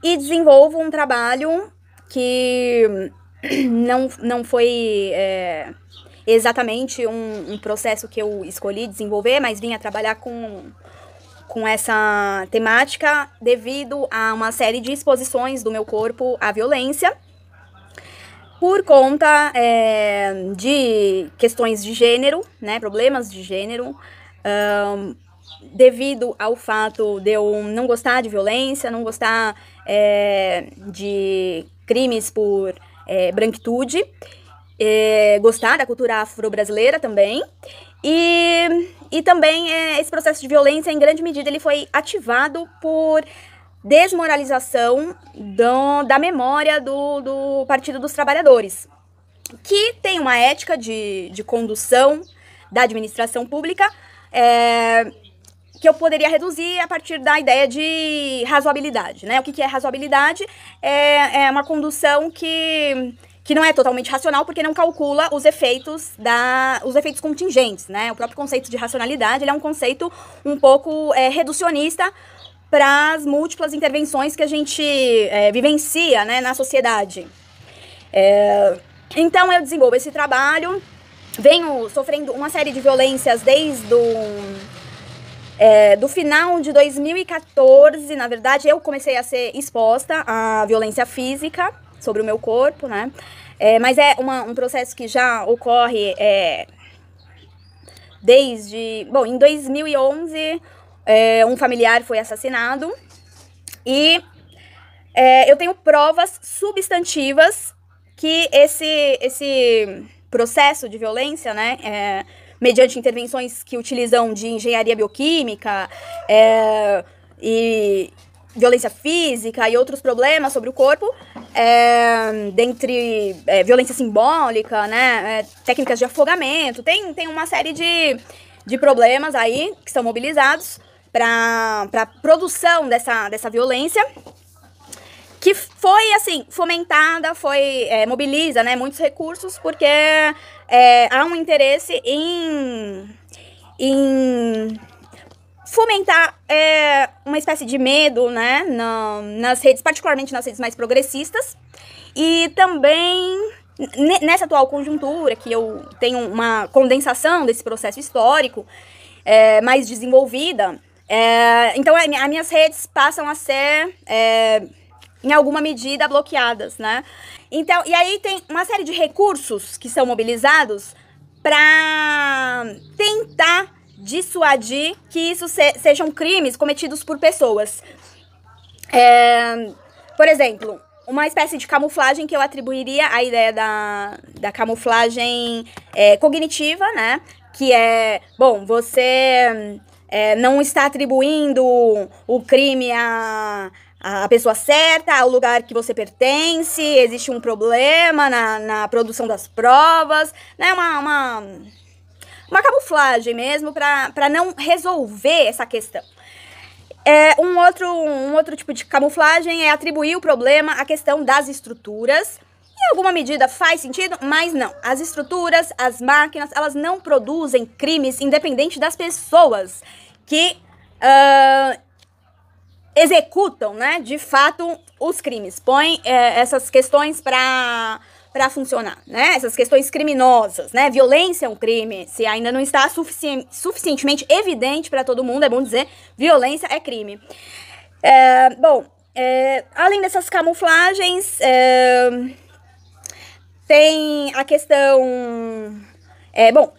e desenvolvo um trabalho que não foi exatamente um processo que eu escolhi desenvolver, mas vim a trabalhar com essa temática devido a uma série de exposições do meu corpo à violência, por conta de questões de gênero, né, problemas de gênero, devido ao fato de eu não gostar de violência, não gostar de crimes por branquitude, gostar da cultura afro-brasileira também, e também esse processo de violência, em grande medida, ele foi ativado por desmoralização da memória do Partido dos Trabalhadores, que tem uma ética de condução da administração pública que eu poderia reduzir a partir da ideia de razoabilidade, né? O que é razoabilidade? É uma condução que não é totalmente racional, porque não calcula os efeitos contingentes, né? O próprio conceito de racionalidade, ele é um conceito um pouco reducionista para as múltiplas intervenções que a gente vivencia, né, na sociedade. Então eu desenvolvo esse trabalho, venho sofrendo uma série de violências desde do final de 2014, na verdade, eu comecei a ser exposta à violência física sobre o meu corpo, né? Mas é um processo que já ocorre desde... Bom, em 2011, um familiar foi assassinado e eu tenho provas substantivas que esse processo de violência, né, mediante intervenções que utilizam de engenharia bioquímica e violência física e outros problemas sobre o corpo, dentre violência simbólica, né, técnicas de afogamento, tem uma série de problemas aí que são mobilizados para a produção dessa violência, que foi, assim, fomentada, mobiliza, né, muitos recursos, porque há um interesse em fomentar uma espécie de medo, né, nas redes, particularmente nas redes mais progressistas, e também nessa atual conjuntura, que eu tenho uma condensação desse processo histórico mais desenvolvida, então as minhas redes passam a ser em alguma medida bloqueadas, né? Então, e aí tem uma série de recursos que são mobilizados para tentar dissuadir que isso sejam crimes cometidos por pessoas. Por exemplo, uma espécie de camuflagem que eu atribuiria à ideia da camuflagem cognitiva, né? Que bom, você não está atribuindo o crime a pessoa certa, ao lugar que você pertence, existe um problema na produção das provas, né? Uma camuflagem mesmo para não resolver essa questão. Um outro tipo de camuflagem é atribuir o problema à questão das estruturas. Em alguma medida faz sentido, mas não. As estruturas, as máquinas, elas não produzem crimes independente das pessoas que executam, né, de fato, os crimes. Põem essas questões para funcionar, né? Essas questões criminosas, né? Violência é um crime. Se ainda não está suficientemente evidente para todo mundo, é bom dizer, violência é crime. Bom, além dessas camuflagens, tem a questão... bom,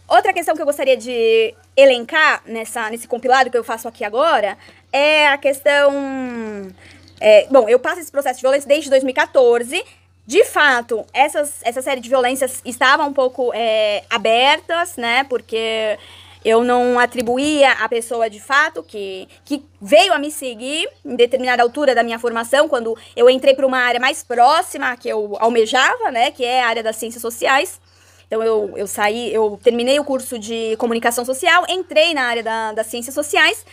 outra questão que eu gostaria de elencar nesse compilado que eu faço aqui agora é a questão... bom, eu passo esse processo de violência desde 2014. De fato, essa série de violências estavam um pouco abertas, né? Porque eu não atribuía a pessoa de fato que veio a me seguir em determinada altura da minha formação, quando eu entrei para uma área mais próxima que eu almejava, né? Que é a área das ciências sociais. Então, eu terminei o curso de comunicação social, entrei na área das ciências sociais,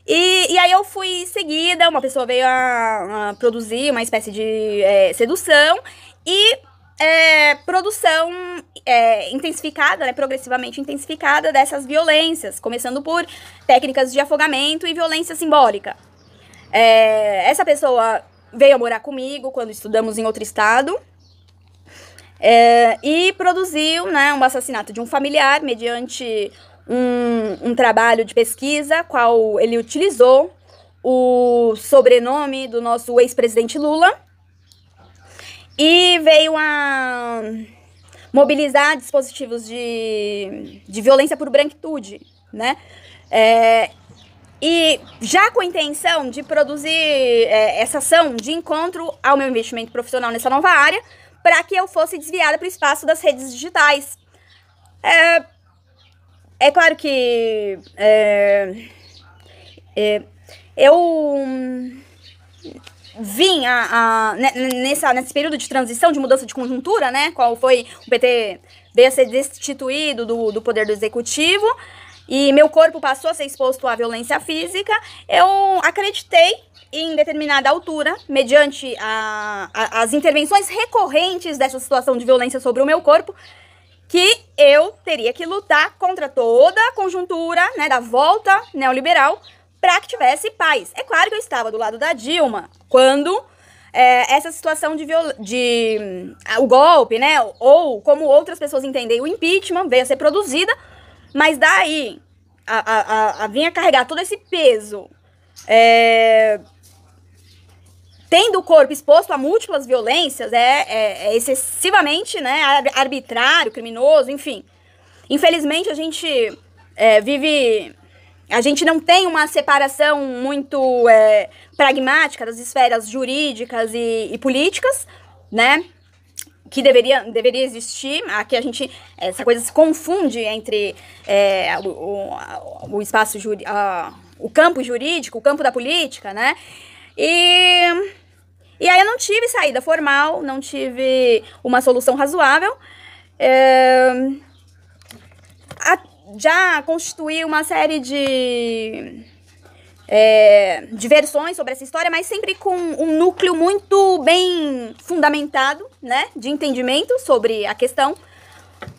e aí eu fui seguida, uma pessoa veio a produzir uma espécie de sedução e produção intensificada, né, progressivamente intensificada dessas violências, começando por técnicas de afogamento e violência simbólica. Essa pessoa veio morar comigo quando estudamos em outro estado. E produziu, né, um assassinato de um familiar mediante um trabalho de pesquisa, qual ele utilizou o sobrenome do nosso ex-presidente Lula e veio a mobilizar dispositivos de violência por branquitude, né? E já com a intenção de produzir essa ação de encontro ao meu investimento profissional nessa nova área, para que eu fosse desviada para o espaço das redes digitais. É claro que eu vim nesse período de transição, de mudança de conjuntura, né, qual foi o PT veio a ser destituído do poder do executivo, e meu corpo passou a ser exposto à violência física. Eu acreditei em determinada altura, mediante as intervenções recorrentes dessa situação de violência sobre o meu corpo, que eu teria que lutar contra toda a conjuntura, né, da volta neoliberal para que tivesse paz. É claro que eu estava do lado da Dilma quando essa situação o golpe, né, ou como outras pessoas entendem, o impeachment veio a ser produzida, mas daí a vinha carregar todo esse peso, tendo o corpo exposto a múltiplas violências, excessivamente, né, arbitrário, criminoso, enfim. Infelizmente, a gente a gente não tem uma separação muito pragmática das esferas jurídicas e políticas, né, que deveria existir. Aqui essa coisa se confunde entre o espaço o campo jurídico, o campo da política, né, e aí eu não tive saída formal, não tive uma solução razoável. Já constituí uma série de versões sobre essa história, mas sempre com um núcleo muito bem fundamentado, né, de entendimento sobre a questão,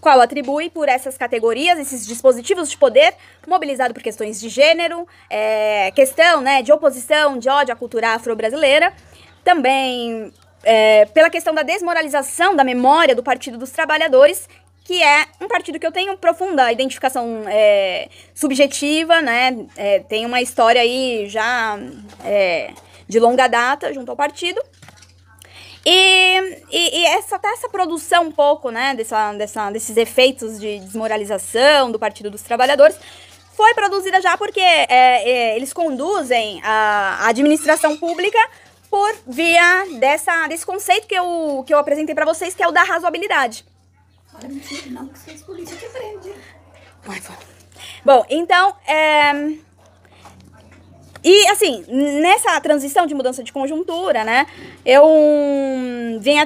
qual atribui por essas categorias, esses dispositivos de poder, mobilizado por questões de gênero, questão, né, de oposição, de ódio à cultura afro-brasileira, também pela questão da desmoralização da memória do Partido dos Trabalhadores, que é um partido que eu tenho profunda identificação subjetiva, né, tem uma história aí já de longa data junto ao partido. E essa produção um pouco, né, desses efeitos de desmoralização do Partido dos Trabalhadores foi produzida já porque eles conduzem a administração pública por via desse conceito que eu apresentei para vocês, que é o da razoabilidade. Olha, mentira, não, que vocês polícia te prende. Bom, então, e assim, nessa transição de mudança de conjuntura, né, eu vim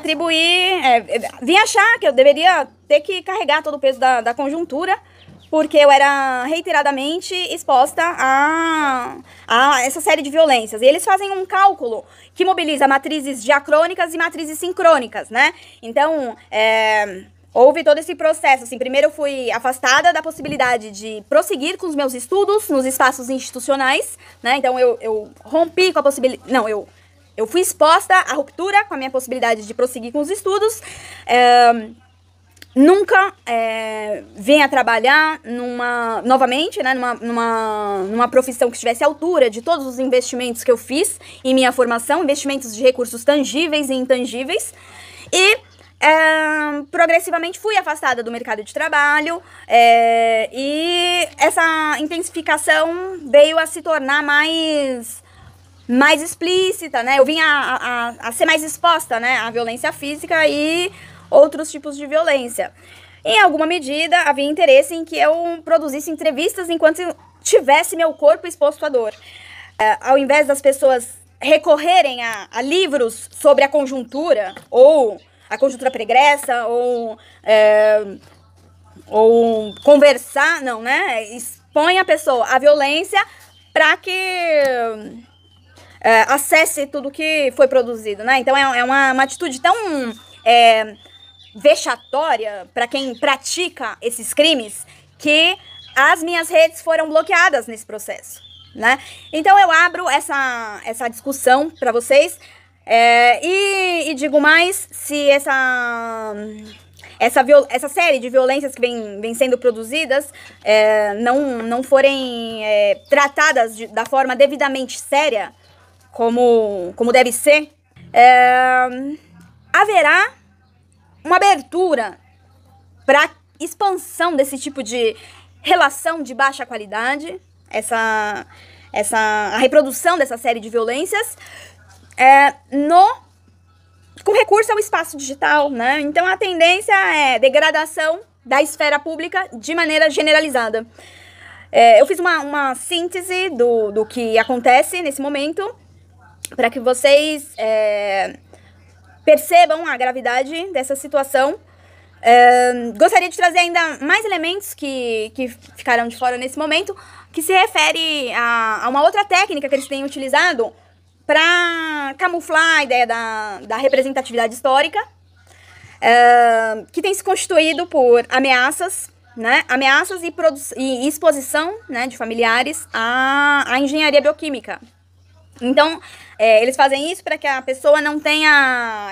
vim achar que eu deveria ter que carregar todo o peso da conjuntura, porque eu era reiteradamente exposta a essa série de violências. E eles fazem um cálculo que mobiliza matrizes diacrônicas e matrizes sincrônicas, né? Então, houve todo esse processo. Assim, primeiro eu fui afastada da possibilidade de prosseguir com os meus estudos nos espaços institucionais, né? Então, eu rompi com a possibilidade... Não, eu fui exposta à ruptura com a minha possibilidade de prosseguir com os estudos. Nunca vim a trabalhar novamente, né, numa profissão que estivesse à altura de todos os investimentos que eu fiz em minha formação, investimentos de recursos tangíveis e intangíveis, e progressivamente fui afastada do mercado de trabalho, e essa intensificação veio a se tornar mais explícita, né? Eu vim a ser mais exposta, né, à violência física e outros tipos de violência. Em alguma medida, havia interesse em que eu produzisse entrevistas enquanto tivesse meu corpo exposto à dor. Ao invés das pessoas recorrerem a livros sobre a conjuntura, ou a conjuntura pregressa, ou conversar, não, né? Expõe a pessoa à violência para que acesse tudo que foi produzido, né? Então é uma atitude tão vexatória para quem pratica esses crimes, que as minhas redes foram bloqueadas nesse processo, né? Então eu abro essa discussão para vocês e digo mais, se essa série de violências que vem sendo produzidas não forem tratadas da forma devidamente séria, como deve ser, haverá uma abertura para expansão desse tipo de relação de baixa qualidade, a reprodução dessa série de violências com recurso ao espaço digital, né? Então a tendência é degradação da esfera pública de maneira generalizada. Eu fiz uma síntese do que acontece nesse momento para que vocês percebam a gravidade dessa situação. Gostaria de trazer ainda mais elementos que ficaram de fora nesse momento, que se refere a uma outra técnica que eles têm utilizado para camuflar a ideia da representatividade histórica, que tem se constituído por ameaças, né? Ameaças e exposição, né, de familiares à engenharia bioquímica. Então, eles fazem isso para que a pessoa não tenha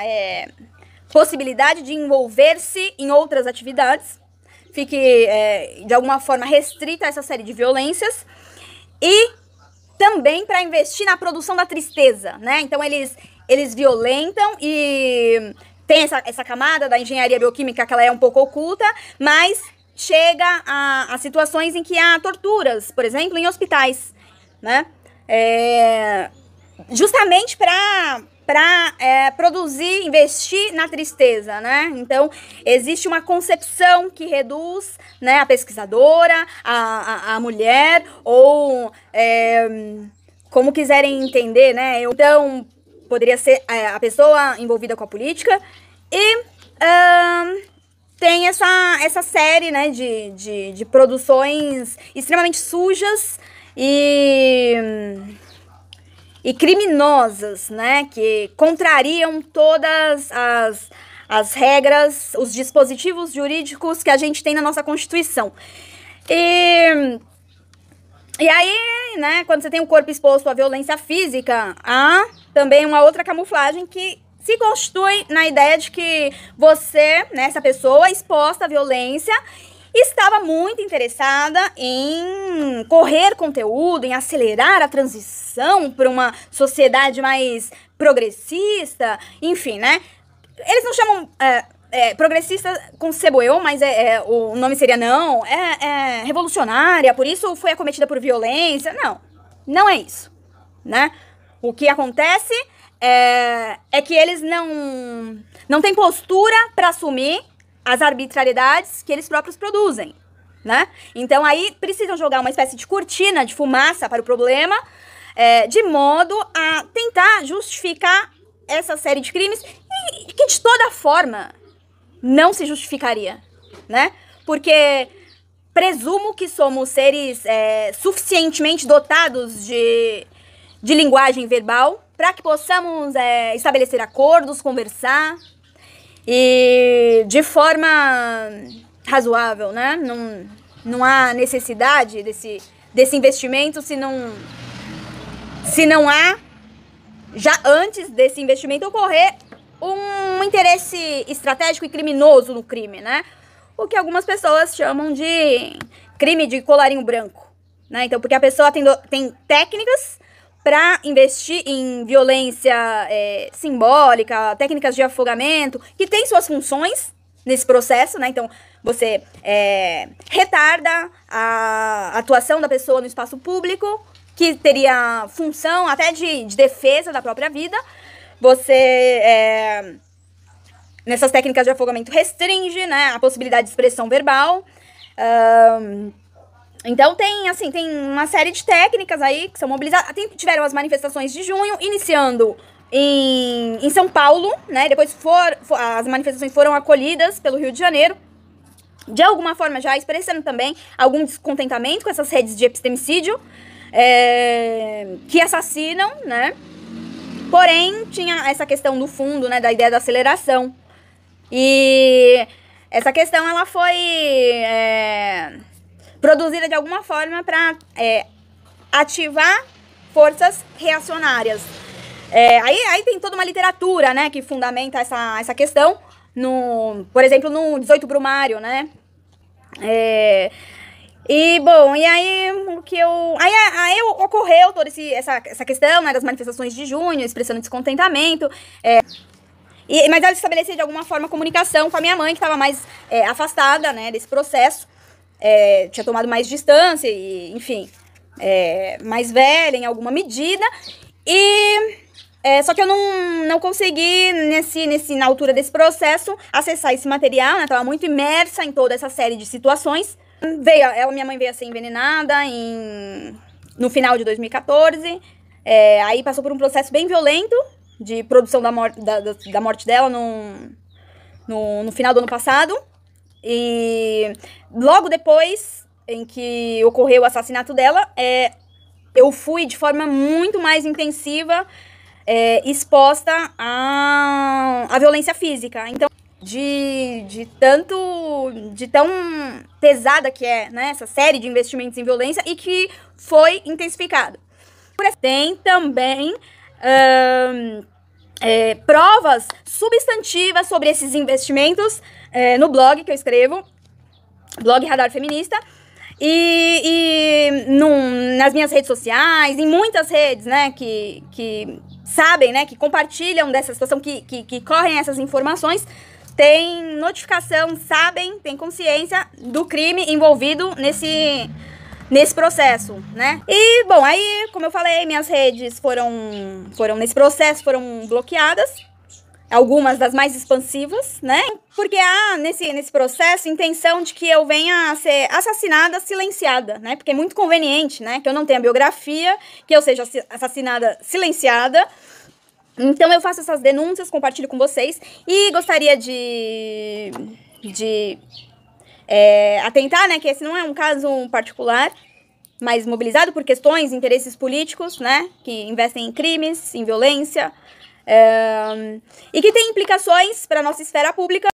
possibilidade de envolver-se em outras atividades, fique de alguma forma restrita a essa série de violências, e também para investir na produção da tristeza, né? Então eles violentam e tem essa camada da engenharia bioquímica que ela é um pouco oculta, mas chega a situações em que há torturas, por exemplo, em hospitais, né? Justamente para produzir, investir na tristeza, né? Então, existe uma concepção que reduz, né, a pesquisadora, a mulher, ou como quiserem entender, né? Então, poderia ser a pessoa envolvida com a política, e tem essa série, né, de produções extremamente sujas e criminosas, né, que contrariam todas as regras, os dispositivos jurídicos que a gente tem na nossa Constituição. E aí, né, quando você tem o corpo exposto à violência física, há também uma outra camuflagem que se constitui na ideia de que você, né, essa pessoa exposta à violência, estava muito interessada em correr conteúdo, em acelerar a transição para uma sociedade mais progressista, enfim, né? Eles não chamam progressista com ceboeu, mas o nome seria revolucionária, por isso foi acometida por violência. Não é isso, né? O que acontece é que eles não têm postura para assumir as arbitrariedades que eles próprios produzem, né? Então aí precisam jogar uma espécie de cortina de fumaça para o problema, de modo a tentar justificar essa série de crimes que de toda forma não se justificaria, né? Porque presumo que somos seres suficientemente dotados de linguagem verbal para que possamos estabelecer acordos, conversar, e de forma razoável, né? Não há necessidade desse investimento se não há, já antes desse investimento ocorrer, um interesse estratégico e criminoso no crime, né? O que algumas pessoas chamam de crime de colarinho branco, né? Então, porque a pessoa tem técnicas para investir em violência simbólica, técnicas de afogamento, que tem suas funções nesse processo, né? Então, você retarda a atuação da pessoa no espaço público, que teria função até de defesa da própria vida. Você, nessas técnicas de afogamento, restringe, né, a possibilidade de expressão verbal. Então tem uma série de técnicas aí que são mobilizadas. Tiveram as manifestações de junho, iniciando em São Paulo, né? Depois as manifestações foram acolhidas pelo Rio de Janeiro, de alguma forma já expressando também algum descontentamento com essas redes de epistemicídio que assassinam, né? Porém, tinha essa questão do fundo, né, da ideia da aceleração. E essa questão, ela foi produzida de alguma forma para ativar forças reacionárias. Aí tem toda uma literatura, né, que fundamenta essa questão, por exemplo, no 18 Brumário, né? E aí ocorreu toda essa questão, né, das manifestações de junho, expressando descontentamento, mas ela estabelecia de alguma forma comunicação com a minha mãe, que estava mais afastada, né, desse processo, tinha tomado mais distância, e, enfim, mais velha em alguma medida, só que eu não consegui, na altura desse processo, acessar esse material, né, estava muito imersa em toda essa série de situações. Minha mãe veio a ser envenenada no final de 2014, aí passou por um processo bem violento de produção da morte dela no final do ano passado. E logo depois em que ocorreu o assassinato dela, eu fui de forma muito mais intensiva exposta à violência física. Então, de tão pesada que né, essa série de investimentos em violência, e que foi intensificado. Tem também provas substantivas sobre esses investimentos no blog que eu escrevo, blog Radar Feminista, nas minhas redes sociais, em muitas redes, né, que sabem, né, que compartilham dessa situação, que correm essas informações, tem notificação, sabem, tem consciência do crime envolvido nesse processo, né? E, bom, aí, como eu falei, minhas redes foram nesse processo, foram bloqueadas, algumas das mais expansivas, né? Porque há, nesse processo, intenção de que eu venha a ser assassinada, silenciada, né? Porque é muito conveniente, né? Que eu não tenha biografia, que eu seja assassinada, silenciada. Então eu faço essas denúncias, compartilho com vocês, e gostaria de atentar, né, que esse não é um caso particular, mas mobilizado por questões, interesses políticos, né, que investem em crimes, em violência, e que tem implicações para a nossa esfera pública.